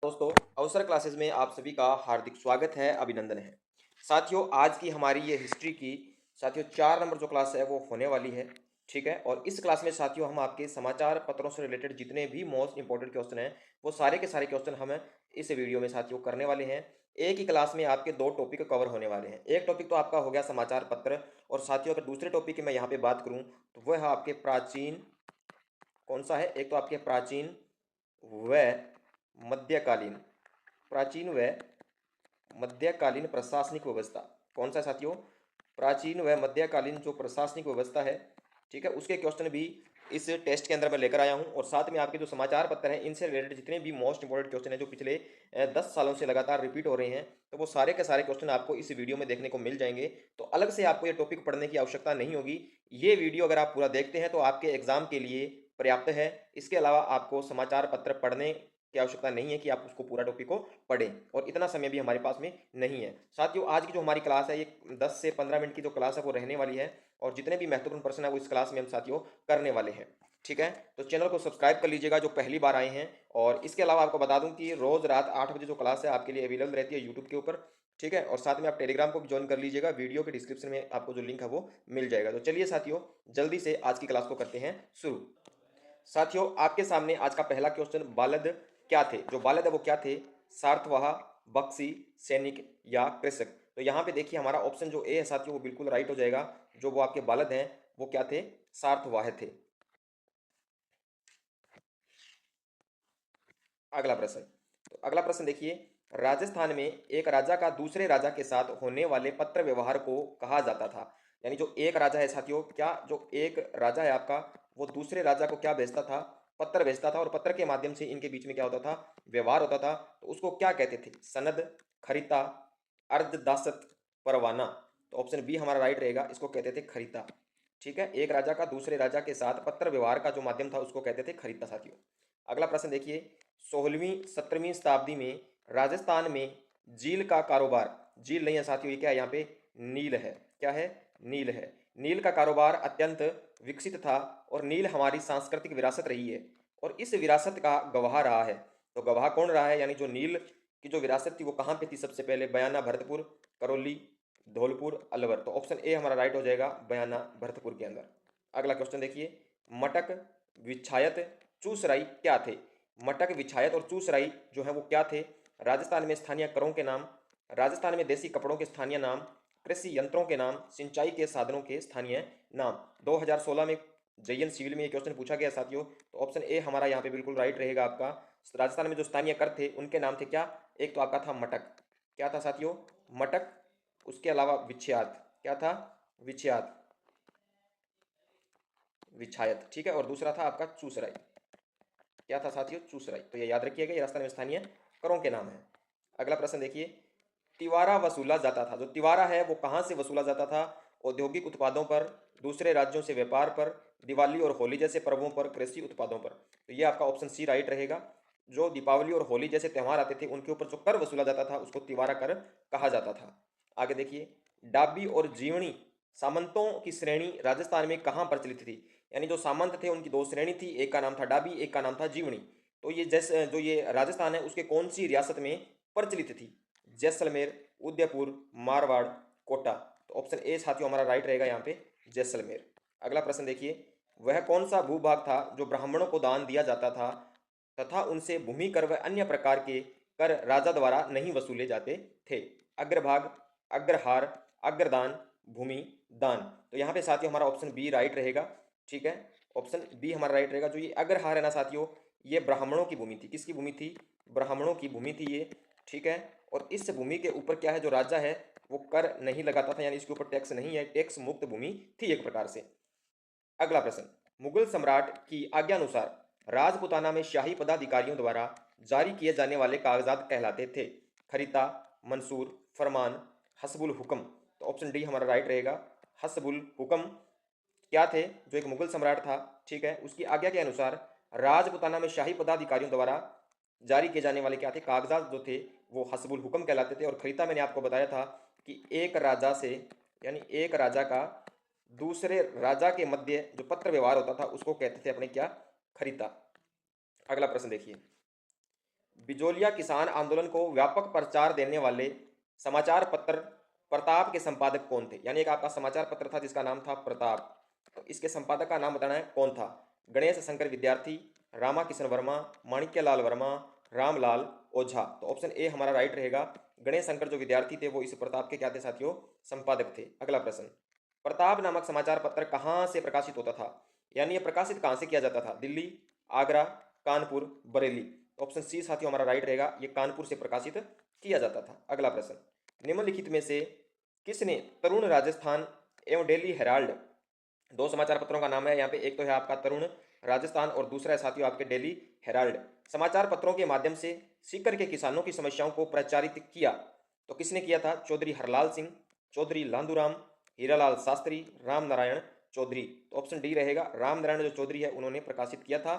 दोस्तों, अवसर क्लासेस में आप सभी का हार्दिक स्वागत है, अभिनंदन है। साथियों, आज की हमारी ये हिस्ट्री की साथियों 4 नंबर जो क्लास है वो होने वाली है, ठीक है? और इस क्लास में साथियों हम आपके समाचार पत्रों से रिलेटेड जितने भी मोस्ट इंपोर्टेंट क्वेश्चन हैं, वो सारे के सारे क्वेश्चन हम इस वीडियो में साथियों करने वाले हैं। एक ही क्लास में आपके 2 टॉपिक कवर होने वाले हैं। एक टॉपिक तो आपका हो गया समाचार पत्र और साथियों अगर दूसरे टॉपिक की मैं यहाँ पे बात करूँ, तो वह है आपके प्राचीन कौन-सा है? एक तो आपके प्राचीन व मध्यकालीन प्राचीन व मध्यकालीन प्रशासनिक व्यवस्था। कौन सा साथियों? प्राचीन व मध्यकालीन जो प्रशासनिक व्यवस्था है, ठीक है, उसके क्वेश्चन भी इस टेस्ट के अंदर मैं लेकर आया हूं। और साथ में आपके जो समाचार पत्र हैं इनसे रिलेटेड जितने भी मोस्ट इंपोर्टेंट क्वेश्चन हैं जो पिछले 10 सालों से लगातार रिपीट हो रहे हैं, तो वो सारे के सारे क्वेश्चन आपको इस वीडियो में देखने को मिल जाएंगे। तो अलग से आपको ये टॉपिक पढ़ने की आवश्यकता नहीं होगी। ये वीडियो अगर आप पूरा देखते हैं तो आपके एग्जाम के लिए पर्याप्त है। इसके अलावा आपको समाचार पत्र पढ़ने की आवश्यकता नहीं है कि आप उसको पूरा टॉपिक को पढ़ें, और इतना समय भी हमारे पास में नहीं है। साथियों, आज की जो हमारी क्लास है ये 10 से 15 मिनट की जो क्लास है वो रहने वाली है, और जितने भी महत्वपूर्ण प्रश्न है वो इस क्लास में हम साथियों करने वाले हैं, ठीक है? तो चैनल को सब्सक्राइब कर लीजिएगा जो पहली बार आए हैं। और इसके अलावा आपको बता दूं कि रोज रात 8 बजे जो क्लास है आपके लिए अवेलेबल रहती है यूट्यूब के ऊपर, ठीक है? और साथ में आप टेलीग्राम को भी ज्वाइन कर लीजिएगा। वीडियो के डिस्क्रिप्शन में आपको जो लिंक है वो मिल जाएगा। तो चलिए साथियों, जल्दी से आज की क्लास को करते हैं शुरू। साथियों, आपके सामने आज का पहला क्वेश्चन, बालद क्या थे? जो बालद है वो क्या थे? सार्थवाह, बख्शी, सैनिक या कृषक? तो यहाँ पे देखिए हमारा ऑप्शन जो ए है साथियों वो बिल्कुल राइट हो जाएगा। जो वो आपके बालद हैं वो क्या थे? सार्थवाह थे। अगला प्रश्न। तो अगला प्रश्न देखिए, राजस्थान में एक राजा का दूसरे राजा के साथ होने वाले पत्र व्यवहार को कहा जाता था। यानी जो एक राजा है साथियों, क्या जो एक राजा है आपका, वो दूसरे राजा को क्या भेजता था? पत्र भेजता था, और पत्र के माध्यम से इनके बीच में क्या होता था? व्यवहार होता था। तो उसको क्या कहते थे? सनद, खरीता, अर्धदासत, परवाना? तो ऑप्शन बी हमारा राइट रहेगा, इसको कहते थे खरीता। ठीक है, एक राजा का दूसरे राजा के साथ पत्र व्यवहार का जो माध्यम था उसको कहते थे खरीता साथियों। अगला प्रश्न देखिए, 16वीं 17वीं शताब्दी में राजस्थान में झील का कारोबार, झील नहीं है साथियों, ये क्या है यहाँ पे? नील है। क्या है? नील है। नील का कारोबार अत्यंत विकसित था, और नील हमारी सांस्कृतिक विरासत रही है, और इस विरासत का गवाह रहा है। तो गवाह कौन रहा है? यानी जो नील की जो विरासत थी वो कहाँ पे थी? सबसे पहले बयाना, भरतपुर, करौली, धौलपुर, अलवर। तो ऑप्शन ए हमारा राइट हो जाएगा, बयाना, भरतपुर के अंदर। अगला क्वेश्चन देखिए, मटक, विच्छायत, चूसराई क्या थे? मटक, विछायत और चूसराई जो है वो क्या थे? राजस्थान में स्थानीय करों के नाम, राजस्थान में देसी कपड़ों के स्थानीय नाम, कृषि यंत्रों के नाम, सिंचाई के साधनों के स्थानीय नाम। 2016 में जयन सिविल में ये क्वेश्चन पूछा गया साथियों। तो ऑप्शन ए हमारा यहाँ पे बिल्कुल राइट रहेगा आपका। राजस्थान में जो स्थानीय कर थे उनके नाम थे क्या? एक तो आपका था मटक। क्या था साथियों? मटक। उसके अलावा विच्छायत। क्या था? विच्छायत, विच्छायत, ठीक है। और दूसरा था आपका चूसराई। क्या था साथियों? चूसराई। तो ये याद रखिएगा, ये राजस्थान में स्थानीय करों के नाम है। अगला प्रश्न देखिए, तिवारा वसूला जाता था। जो तिवारा है वो कहाँ से वसूला जाता था? औद्योगिक उत्पादों पर, दूसरे राज्यों से व्यापार पर, दिवाली और होली जैसे पर्वों पर, कृषि उत्पादों पर। तो ये आपका ऑप्शन सी राइट रहेगा। जो दीपावली और होली जैसे त्यौहार आते थे उनके ऊपर जो कर वसूला जाता था उसको तिवारा कर कहा जाता था। आगे देखिए, डाबी और जीवनी सामंतों की श्रेणी राजस्थान में कहाँ प्रचलित थी? यानी जो सामंत थे उनकी दो श्रेणी थी, एक का नाम था डाबी, एक का नाम था जीवनी। तो ये जैसे जो ये राजस्थान है उसके कौन सी रियासत में प्रचलित थी? जैसलमेर, उदयपुर, मारवाड़, कोटा। तो ऑप्शन ए साथियों हमारा राइट रहेगा यहाँ पे, जैसलमेर। अगला प्रश्न देखिए, वह कौन सा भूभाग था जो ब्राह्मणों को दान दिया जाता था तथा उनसे भूमि कर व अन्य प्रकार के कर राजा द्वारा नहीं वसूले जाते थे? अग्रभाग, अग्रहार, अग्रदान, भूमि दान। तो यहाँ पे साथियों हमारा ऑप्शन बी राइट रहेगा, ठीक है। ऑप्शन बी हमारा राइट रहेगा। जो ये अग्रहार है ना साथियों, ये ब्राह्मणों की भूमि थी। किसकी भूमि थी? ब्राह्मणों की भूमि थी ये, ठीक है। और इस भूमि के ऊपर क्या है, जो राजा है वो कर नहीं लगाता था, यानी इसके ऊपर टैक्स नहीं है, टैक्स मुक्त भूमि थी एक प्रकार से। अगला प्रश्न, मुगल सम्राट की आज्ञानुसार राजपुताना में शाही पदाधिकारियों द्वारा जारी किए जाने वाले कागजात कहलाते थे? खरीता, मंसूर, फरमान, हसबुल हुक्म। तो ऑप्शन डी हमारा राइट रहेगा, हसबुल हुक्म। क्या थे? जो एक मुगल सम्राट था, ठीक है, उसकी आज्ञा के अनुसार राजपुताना में शाही पदाधिकारियों द्वारा जारी किए जाने वाले क्या थे? कागजात जो थे वो हसबुल हुक्म कहलाते थे। और खरीता मैंने आपको बताया था कि एक राजा से, यानी एक राजा का दूसरे राजा के मध्य जो पत्र व्यवहार होता था उसको कहते थे अपने क्या? खरीता। अगला प्रश्न देखिए, बिजोलिया किसान आंदोलन को व्यापक प्रचार देने वाले समाचार पत्र प्रताप के संपादक कौन थे? यानी एक आपका समाचार पत्र था जिसका नाम था प्रताप, तो इसके संपादक का नाम बताना है कौन था? गणेश शंकर विद्यार्थी, रामा किशन वर्मा, माणिक्यलाल वर्मा, रामलाल ओझा। तो ऑप्शन ए हमारा राइट रहेगा। गणेश शंकर जो विद्यार्थी थे वो इस प्रताप के क्या थे साथियों? संपादक थे। अगला प्रश्न, प्रताप नामक समाचार पत्र कहाँ से प्रकाशित होता था? यानी ये प्रकाशित कहाँ से किया जाता था? दिल्ली, आगरा, कानपुर, बरेली। ऑप्शन सी साथियों हमारा राइट रहेगा, ये कानपुर से प्रकाशित किया जाता था। अगला प्रश्न, निम्नलिखित में से किसने तरुण राजस्थान एवं डेली हेराल्ड, दो समाचार पत्रों का नाम है यहाँ पे, एक तो है आपका तरुण राजस्थान और दूसरा है साथियों आपके डेली हेराल्ड, समाचार पत्रों के माध्यम से सीकर के किसानों की समस्याओं को प्रचारित किया? तो किसने किया था? चौधरी हरलाल सिंह, चौधरी लांदूराम, हीरालाल शास्त्री, राम नारायण चौधरी। तो ऑप्शन डी रहेगा, राम नारायण जो चौधरी है उन्होंने प्रकाशित किया था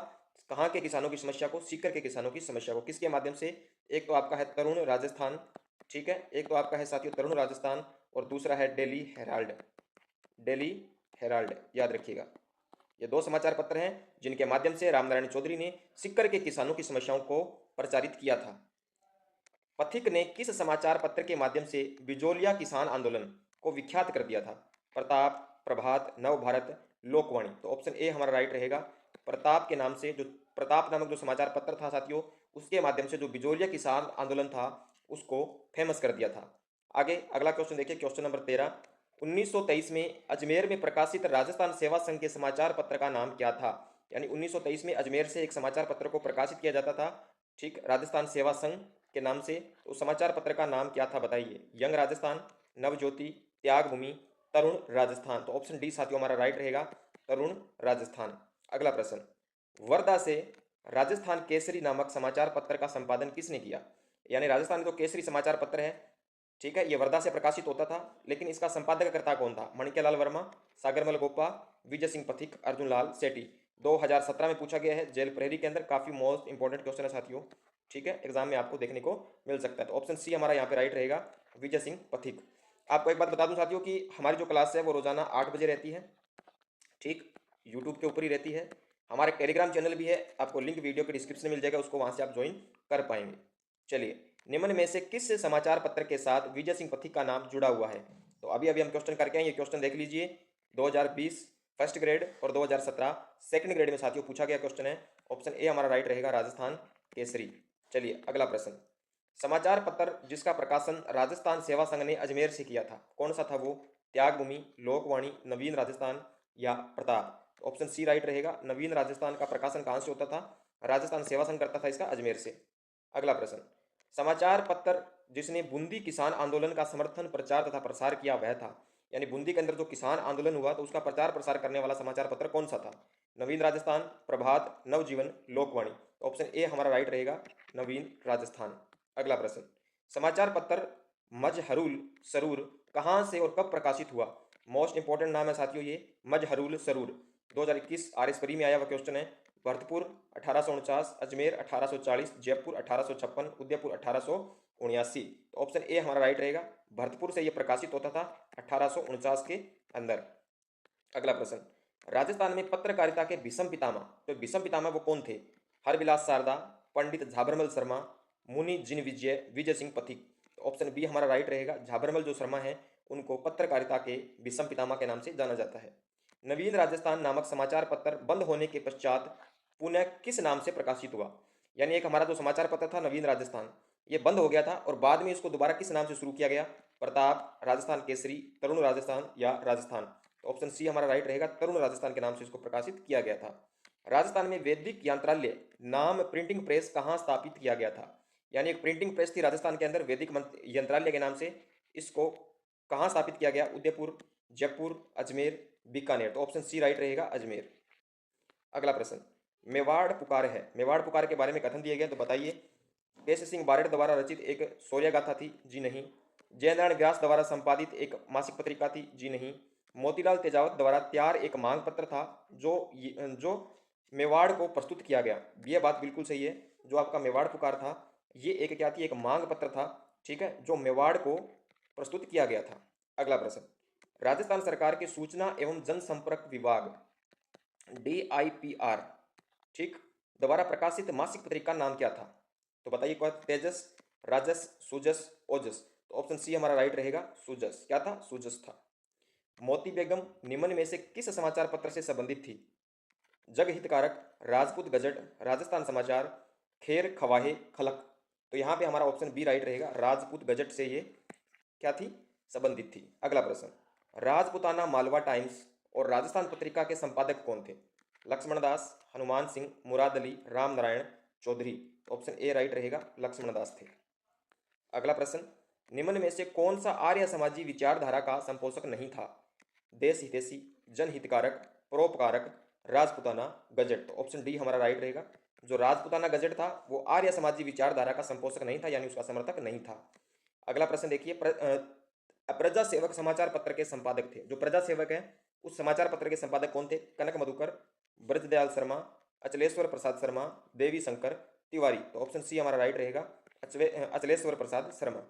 कहाँ के किसानों की समस्या को? सीकर के किसानों की समस्या को। किसके माध्यम से? एक तो आपका है तरुण राजस्थान, ठीक है, एक तो आपका है साथियों तरुण राजस्थान और दूसरा है डेली हेराल्ड। डेली हेराल्ड याद रखिएगा। ये दो समाचार पत्र हैं जिनके माध्यम से रामनारायण चौधरी ने सीकर के किसानों की समस्याओं को प्रचारित किया था। पथिक ने किस समाचार पत्र के माध्यम से बिजोलिया किसान आंदोलन को विख्यात कर दिया था? प्रताप, प्रभात, नव भारत, लोकवाणी। तो ऑप्शन ए हमारा राइट रहेगा। प्रताप के नाम से जो प्रताप नामक जो समाचार पत्र था साथियों, उसके माध्यम से जो बिजोलिया किसान आंदोलन था उसको फेमस कर दिया था। आगे अगला क्वेश्चन देखिए, क्वेश्चन नंबर 13, 1923 में अजमेर में प्रकाशित राजस्थान सेवा संघ के समाचार पत्र का नाम क्या था? यानी 1923 में अजमेर से एक समाचार पत्र को प्रकाशित किया जाता था, ठीक, राजस्थान सेवा संघ के नाम से। तो समाचार पत्र का नाम क्या था बताइए? यंग राजस्थान, नवज्योति, त्यागभूमि, तरुण राजस्थान। तो ऑप्शन डी साथियों हमारा राइट रहेगा, तरुण राजस्थान। अगला प्रश्न, वर्धा से राजस्थान केसरी नामक समाचार पत्र का संपादन किसने किया? यानी राजस्थान में जो केसरी समाचार पत्र है, ठीक है, ये वर्धा से प्रकाशित होता था, लेकिन इसका संपादक कर्ता कौन था? माणिक्यलाल वर्मा, सागरमल गोपा, विजय सिंह पथिक, अर्जुन लाल सेठी। 2017 में पूछा गया है जेल प्रहरी के अंदर, काफी मोस्ट इंपॉर्टेंट क्वेश्चन है साथियों, ठीक है, एग्जाम में आपको देखने को मिल सकता है। तो ऑप्शन सी हमारा यहाँ पे राइट रहेगा, विजय सिंह पथिक। आपको एक बात बता दूं साथियों कि हमारी जो क्लास है वो रोजाना 8 बजे रहती है, ठीक, यूट्यूब के ऊपर ही रहती है। हमारे टेलीग्राम चैनल भी है, आपको लिंक वीडियो के डिस्क्रिप्शन में मिल जाएगा, उसको वहां से आप ज्वाइन कर पाएंगे। चलिए, निम्न में से किस समाचार पत्र के साथ विजय सिंह पथिक का नाम जुड़ा हुआ है? तो अभी अभी हम क्वेश्चन करके आए, ये क्वेश्चन देख लीजिए। 2020 फर्स्ट ग्रेड और 2017 सेकंड ग्रेड में साथियों पूछा गया क्वेश्चन है। ऑप्शन ए हमारा राइट रहेगा, राजस्थान केसरी। चलिए अगला प्रश्न, समाचार पत्र जिसका प्रकाशन राजस्थान सेवा संघ ने अजमेर से किया था, कौन सा था वो? त्यागभूमि, लोकवाणी, नवीन राजस्थान या प्रताप? ऑप्शन सी राइट रहेगा, नवीन राजस्थान का प्रकाशन कहाँ से होता था? राजस्थान सेवा संघ करता था इसका अजमेर से। अगला प्रश्न, समाचार पत्र जिसने बूंदी किसान आंदोलन का समर्थन, प्रचार तथा प्रसार किया वह था? यानी बूंदी के अंदर जो किसान आंदोलन हुआ तो उसका प्रचार प्रसार करने वाला समाचार पत्र कौन सा था? नवीन राजस्थान, प्रभात, नवजीवन, लोकवाणी। ऑप्शन ए हमारा राइट रहेगा, नवीन राजस्थान। अगला प्रश्न, समाचार पत्र मजहरुल सरूर कहाँ से और कब प्रकाशित हुआ? मोस्ट इंपॉर्टेंट नाम है साथियों ये, मजहरुल सरूर। 2021 आरएस परी में आया हुआ क्वेश्चन है। भरतपुर 1849, अजमेर 1840, जयपुर 1856, उदयपुर 1879। तो ऑप्शन ए हमारा राइट रहेगा, भरतपुर से यह प्रकाशित होता था 1849 के अंदर। अगला प्रश्न, राजस्थान में पत्रकारिता के भीषम पितामह, तो भीषम पितामह वो कौन थे? हरविलास शारदा, पंडित झाबरमल शर्मा, मुनि जिन विजय, विजय सिंह पथिक। तो ऑप्शन बी हमारा राइट रहेगा, झाबरमल जो शर्मा है उनको पत्रकारिता के भीषम पितामह के नाम से जाना जाता है। नवीन राजस्थान नामक समाचार पत्र बंद होने के पश्चात पुनः किस नाम से प्रकाशित हुआ? यानी एक हमारा जो समाचार पत्र था नवीन राजस्थान, ये बंद हो गया था और बाद में इसको दोबारा किस नाम से शुरू किया गया? प्रताप, राजस्थान केसरी, तरुण राजस्थान या राजस्थान? तो ऑप्शन सी हमारा राइट रहेगा, तरुण राजस्थान के नाम से इसको प्रकाशित किया गया था। राजस्थान में वैदिक यंत्रालय नाम प्रिंटिंग प्रेस कहाँ स्थापित किया गया था? यानी एक प्रिंटिंग प्रेस थी राजस्थान के अंदर वैदिक यंत्रालय के नाम से, इसको कहाँ स्थापित किया गया? उदयपुर, जयपुर, अजमेर, बीकानेर। तो ऑप्शन सी राइट रहेगा, अजमेर। अगला प्रश्न, मेवाड़ पुकार है, मेवाड़ पुकार के बारे में कथन दिए गए तो बताइए। केश सिंह बारेड द्वारा रचित एक शौर्य गाथा थी? जी नहीं। जयनारायण व्यास द्वारा संपादित एक मासिक पत्रिका थी? जी नहीं। मोतीलाल तेजावत द्वारा तैयार एक मांग पत्र था जो मेवाड़ को प्रस्तुत किया गया? यह बात बिल्कुल सही है, जो आपका मेवाड़ पुकार था ये एक क्या थी? एक मांग पत्र था, ठीक है, जो मेवाड़ को प्रस्तुत किया गया था। अगला प्रश्न, राजस्थान सरकार के सूचना एवं जनसंपर्क विभाग DIPR, ठीक, द्वारा प्रकाशित मासिक पत्रिका का नाम क्या था? तो बताइए क्या, तेजस, राजस, सुजस, ओजस। तो ऑप्शन सी हमारा राइट रहेगा, सुजस। क्या था? सुजस था। मोती बेगम निम्न में से किस समाचार पत्र से संबंधित थी? जग हितकारक, राजपूत गजट, राजस्थान समाचार, खेर खवाहे खलक। तो यहाँ पे हमारा ऑप्शन बी राइट रहेगा, राजपूत गजट से ये क्या थी? संबंधित थी। अगला प्रश्न, राजपुताना मालवा टाइम्स और राजस्थान पत्रिका के संपादक कौन थे? Lakshman Das, Hanuman Singh, Murad Ali, Ram Narayan Chaudhary. Option A right रहेगा, लक्ष्मण दास थे। अगला प्रश्न, निम्न में से कौन सा आर्य समाजी विचारधारा का संपोषक नहीं था? देश हितैषी, जनहितकारक, परोपकारक, राजपुताना गजट। तो ऑप्शन डी हमारा राइट रहेगा। जो राजपुताना गजट था वो आर्य समाजी विचारधारा का संपोषक नहीं था, यानी उसका समर्थक नहीं था। अगला प्रश्न देखिए, प्रजा सेवक समाचार पत्र के संपादक थे। जो प्रजा सेवक है उस समाचार पत्र के संपादक कौन थे? कनक मधुकर, ब्रजदयाल शर्मा, अचलेश्वर प्रसाद शर्मा, देवी शंकर तिवारी। तो ऑप्शन सी हमारा राइट रहेगा, अचलेश्वर प्रसाद शर्मा।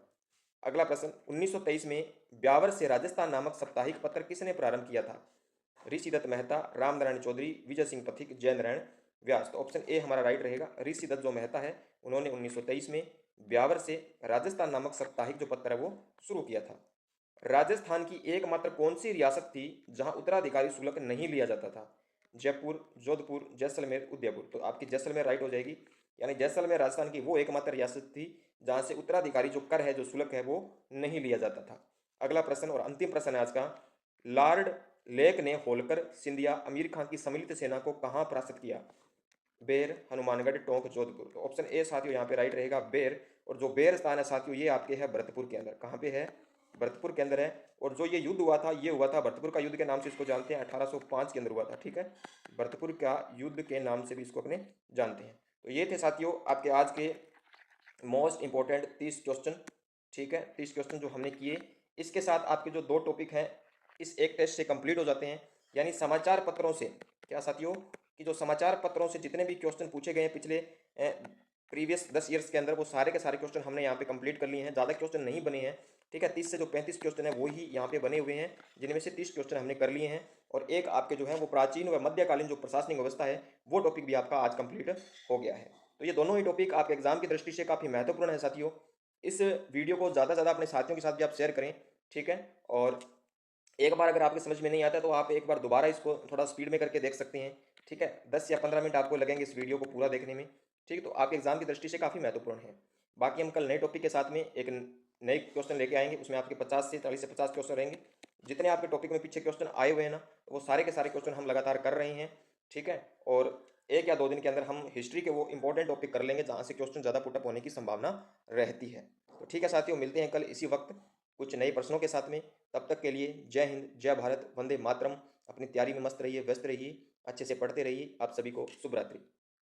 अगला प्रश्न, 1923 में ब्यावर से राजस्थान नामक साप्ताहिक पत्र किसने प्रारंभ किया था? ऋषिदत्त मेहता, रामनारायण चौधरी, विजय सिंह पथिक, जयनारायण व्यास। तो ऑप्शन ए हमारा राइट रहेगा, ऋषिदत्त जो मेहता है उन्होंने 1923 में ब्यावर से राजस्थान नामक साप्ताहिक जो पत्र है वो शुरू किया था। राजस्थान की एकमात्र कौन सी रियासत थी जहां उत्तराधिकारी शुल्क नहीं लिया जाता था? जयपुर, जोधपुर, जैसलमेर, उदयपुर। तो आपकी जैसलमेर राइट हो जाएगी, यानी जैसलमेर राजस्थान की वो एकमात्र रियासत थी जहां से उत्तराधिकारी जो कर है, जो शुल्क है, वो नहीं लिया जाता था। अगला प्रश्न और अंतिम प्रश्न है आज का, लॉर्ड लेक ने होलकर, सिंधिया, अमीर खान की सम्मिलित सेना को कहां परास्त किया? बेर, हनुमानगढ़, टोंक, जोधपुर। तो ऑप्शन ए साथियों यहाँ पे राइट रहेगा, बेर। और जो बेर स्थान है साथियों ये आपके है भरतपुर के अंदर। कहाँ पे है? भरतपुर के अंदर है। और जो ये युद्ध हुआ था ये हुआ था भरतपुर का युद्ध के नाम से इसको जानते हैं, 1805 के अंदर हुआ था। ठीक है, भरतपुर का युद्ध के नाम से भी इसको अपने जानते हैं। तो ये थे साथियों आपके आज के मोस्ट इंपॉर्टेंट 30 क्वेश्चन। ठीक है, 30 क्वेश्चन जो हमने किए, इसके साथ आपके जो 2 टॉपिक हैं इस एक टेस्ट से कंप्लीट हो जाते हैं। यानी समाचार पत्रों से क्या साथियों, कि जो समाचार पत्रों से जितने भी क्वेश्चन पूछे गए हैं पिछले प्रीवियस 10 ईयर्स के अंदर, वो सारे के सारे क्वेश्चन हमने यहाँ पे कंप्लीट कर लिए हैं। ज़्यादा क्वेश्चन नहीं बने हैं। ठीक है, 30 से जो 35 क्वेश्चन है वो ही यहाँ पे बने हुए हैं, जिनमें से 30 क्वेश्चन हमने कर लिए हैं। और एक आपके जो है वो प्राचीन व मध्यकालीन जो प्रशासनिक व्यवस्था है वो टॉपिक भी आपका आज कंप्लीट हो गया है। तो ये दोनों ही टॉपिक आपके एग्जाम की दृष्टि से काफ़ी महत्वपूर्ण है साथियों। इस वीडियो को ज़्यादा से ज़्यादा अपने साथियों के साथ भी आप शेयर करें। ठीक है, और एक बार अगर आपके समझ में नहीं आता तो आप एक बार दोबारा इसको थोड़ा स्पीड में करके देख सकते हैं। ठीक है, 10 या 15 मिनट आपको लगेंगे इस वीडियो को पूरा देखने में। ठीक है, तो आपके एग्जाम की दृष्टि से काफ़ी महत्वपूर्ण है। बाकी हम कल नए टॉपिक के साथ में एक नए क्वेश्चन लेके आएंगे, उसमें आपके 50 से 40 से 50 क्वेश्चन रहेंगे। जितने आपके टॉपिक में पीछे क्वेश्चन आए हुए हैं ना, वो सारे के सारे क्वेश्चन हम लगातार कर रहे हैं। ठीक है, और 1 या 2 दिन के अंदर हम हिस्ट्री के वो इंपॉर्टेंट टॉपिक कर लेंगे जहाँ से क्वेश्चन ज़्यादा पुटअप होने की संभावना रहती है। तो ठीक है साथियों, मिलते हैं कल इसी वक्त कुछ नए प्रश्नों के साथ में। तब तक के लिए जय हिंद, जय भारत, वंदे मातरम। अपनी तैयारी में मस्त रहिए, व्यस्त रहिए, अच्छे से पढ़ते रहिए। आप सभी को शुभ रात्रि।